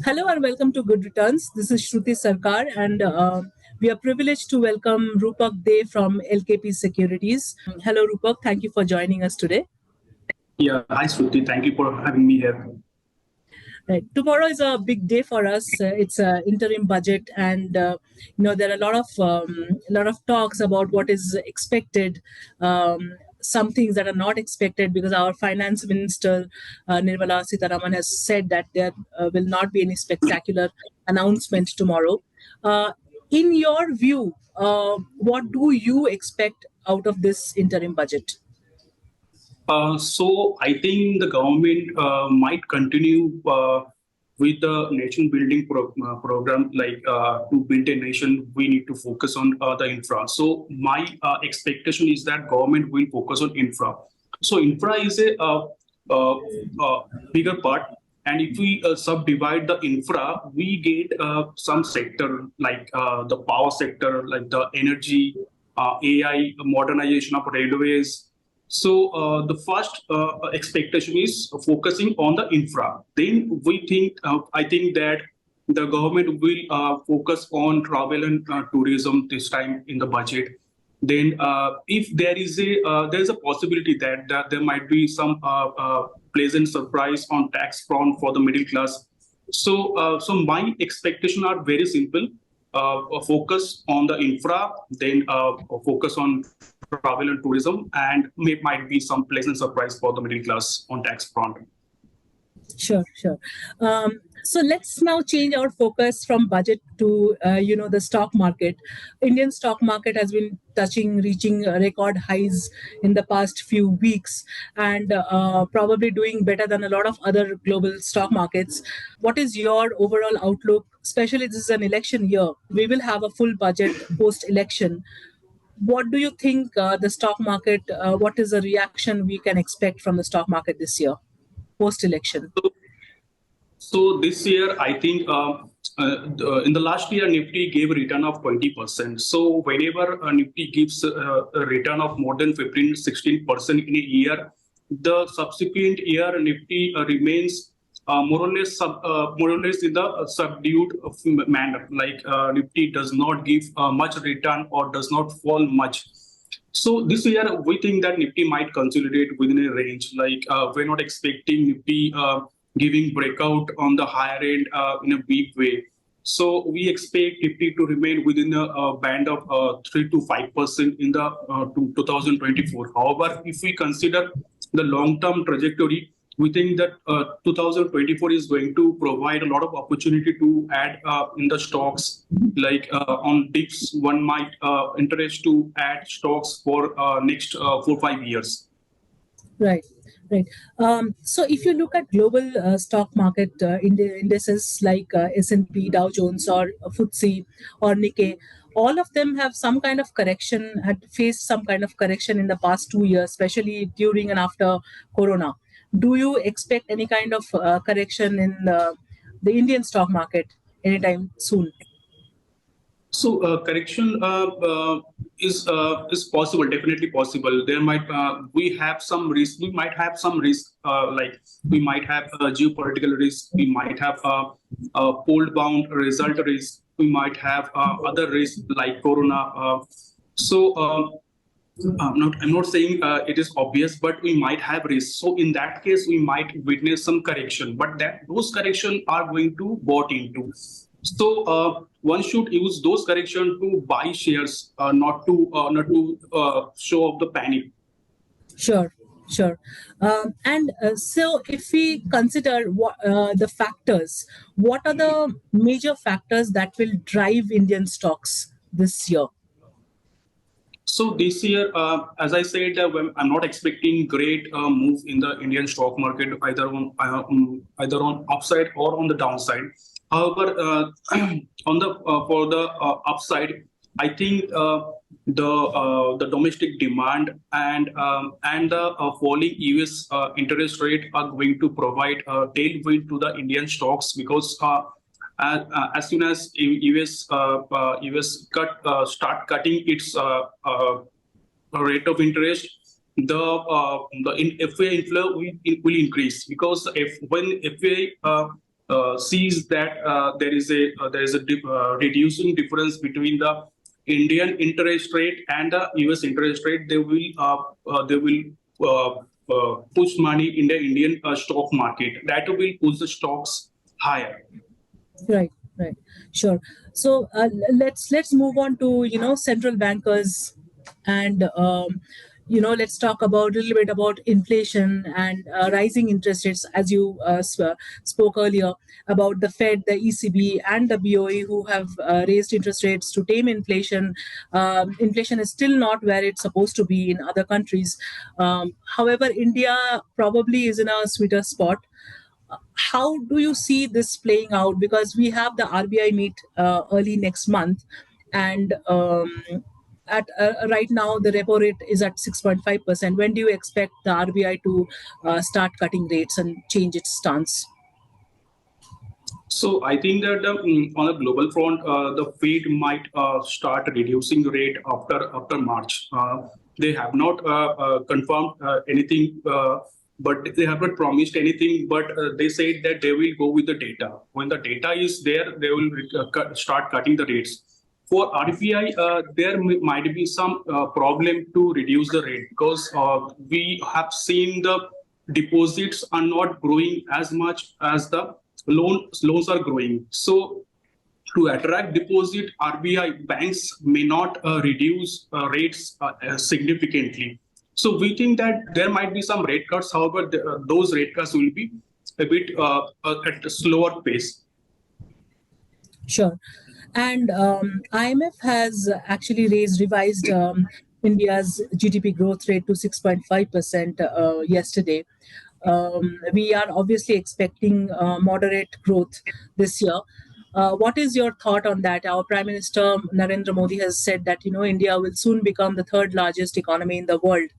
Hello and welcome to Good Returns. This is Shruti Sarkar, and we are privileged to welcome Rupak Dey from LKP Securities. Hello, Rupak. Thank you for joining us today. Yeah, hi Shruti. Thank you for having me here. Right. Tomorrow is a big day for us. It's an interim budget, and there are a lot of talks about what is expected. Some things that are not expected because our Finance Minister Nirmala Sitharaman has said that there will not be any spectacular announcement tomorrow. In your view, what do you expect out of this interim budget? So I think the government might continue with the nation building program, like to build a nation, we need to focus on the infra. So my expectation is that government will focus on infra. So infra is a bigger part. And if we subdivide the infra, we get some sector like the power sector, like the energy, AI, modernization of railways. So the first expectation is focusing on the infra. Then I think that the government will focus on travel and tourism this time in the budget. Then if there is a possibility that there might be some pleasant surprise on tax front for the middle class. So my expectations are very simple. Focus on the infra, then focus on travel and tourism, and might be some pleasant surprise for the middle class on tax front. Sure. So let's now change our focus from budget to the stock market. Indian stock market has been reaching record highs in the past few weeks, and probably doing better than a lot of other global stock markets. What is your overall outlook? Especially this is an election year. We will have a full budget post-election. What do you think the stock market? What is the reaction we can expect from the stock market this year, post-election? So this year, I think in the last year, Nifty gave a return of 20%. So whenever Nifty gives a return of more than 15-16% in a year, the subsequent year Nifty remains more or less in the subdued manner. Like Nifty does not give much return or does not fall much. So this year, we think that Nifty might consolidate within a range. Like we're not expecting Nifty giving breakout on the higher end in a big way. So we expect Nifty to remain within a band of 3 to 5% in the 2024. However, if we consider the long-term trajectory, we think that 2024 is going to provide a lot of opportunity to add in the stocks. Like on dips, one might interest to add stocks for next 4-5 years. Right. So if you look at global stock market indices like S&P, Dow Jones, or FTSE, or Nikkei, all of them have some kind of correction, had faced some kind of correction in the past 2 years, especially during and after Corona. Do you expect any kind of correction in the Indian stock market anytime soon? So correction is possible, definitely possible. There might we have some risk. We might have some risk, like we might have geopolitical risk. We might have poll bound result risk. We might have other risks like Corona. I'm not saying it is obvious, but we might have risk. So in that case, we might witness some correction, but those corrections are going to bought into. So one should use those corrections to buy shares, not to show off the panic. Sure. And so if we consider the factors, what are the major factors that will drive Indian stocks this year? So this year, as I said, I'm not expecting great move in the Indian stock market, either on upside or on the downside. However, for the upside, I think the domestic demand and the falling US interest rate are going to provide a tailwind to the Indian stocks, because as soon as US start cutting its rate of interest, the FA inflow will increase, because when FA sees that there is a reducing difference between the Indian interest rate and the US interest rate, they will push money in the Indian stock market. That will push the stocks higher. Right, right, sure. So let's move on to central bankers, and let's talk about a little bit about inflation and rising interest rates, as you spoke earlier about the Fed, the ECB, and the BOE, who have raised interest rates to tame inflation. Inflation is still not where it's supposed to be in other countries. However, India probably is in a sweeter spot. How do you see this playing out? Because we have the RBI meet early next month, and at right now the repo rate is at 6.5%. When do you expect the RBI to start cutting rates and change its stance? So I think that on a global front, the Fed might start reducing rate after March. They have not confirmed anything, but they have not promised anything. But they said that they will go with the data. When the data is there, they will start cutting the rates. For RBI, there might be some problem to reduce the rate, because we have seen the deposits are not growing as much as the loans are growing. So to attract deposit, RBI banks may not reduce rates significantly. So we think that there might be some rate cuts. However, those rate cuts will be a bit at a slower pace. Sure. And IMF has actually revised India's GDP growth rate to 6.5% yesterday. We are obviously expecting moderate growth this year. What is your thought on that? Our Prime Minister Narendra Modi has said that India will soon become the third largest economy in the world.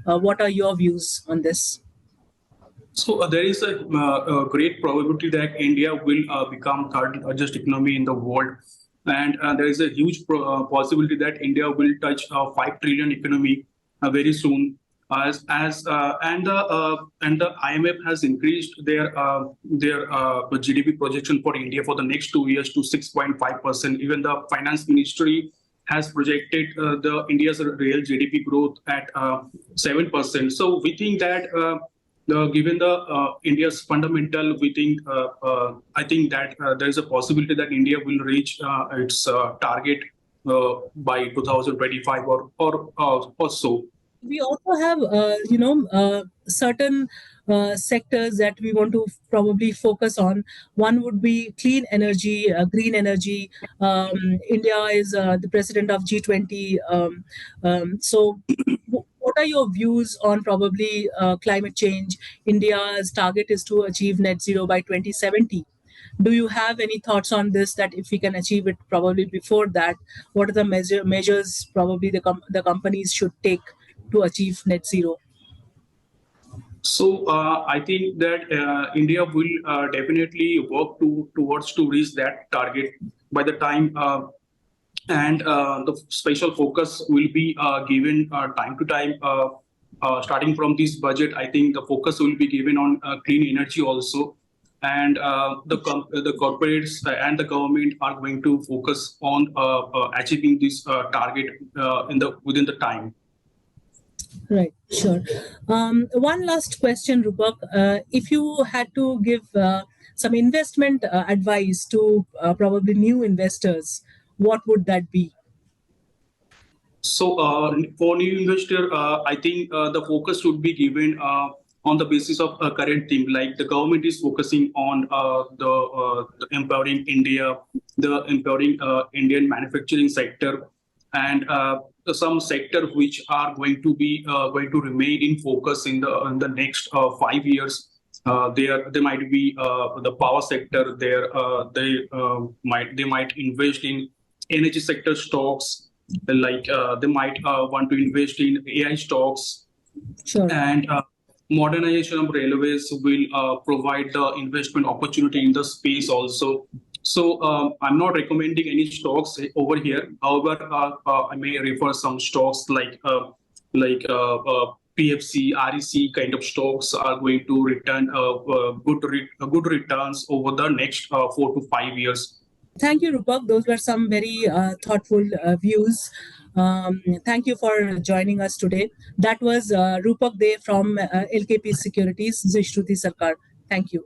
What are your views on this? So there is a great probability that India will become third largest economy in the world, and there is a huge possibility that India will touch 5 trillion economy very soon. And the IMF has increased their GDP projection for India for the next 2 years to 6.5%. Even the Finance Ministry has projected the India's real GDP growth at 7%. So we think that given the India's fundamental, we think I think that there is a possibility that India will reach its target by 2025 or so. We also have, certain sectors that we want to probably focus on. One would be clean energy, green energy. India is the president of G20. So what are your views on probably climate change? India's target is to achieve net zero by 2070. Do you have any thoughts on this, that if we can achieve it probably before that, what are the measures probably the companies should take to achieve net zero? So I think that India will definitely work towards to reach that target by the time, and the special focus will be given time to time. Starting from this budget, I think the focus will be given on clean energy also, and the corporates and the government are going to focus on achieving this target within the time. Right, sure. One last question, Rupak. If you had to give some investment advice to probably new investors, what would that be? So for new investor, I think the focus should be given on the basis of a current theme. Like the government is focusing on the empowering India, the empowering Indian manufacturing sector, and some sector which are going to remain in focus in the next 5 years. There might be the power sector. They might invest in energy sector stocks. Like they might want to invest in AI stocks. Sure. And modernization of railways will provide the investment opportunity in the space also. So I'm not recommending any stocks over here. However, I may refer some stocks like PFC, REC kind of stocks are going to return good returns over the next 4 to 5 years. Thank you, Rupak. Those were some very thoughtful views. Thank you for joining us today. That was Rupak De from LKP Securities, Zishruti Sarkar. Thank you.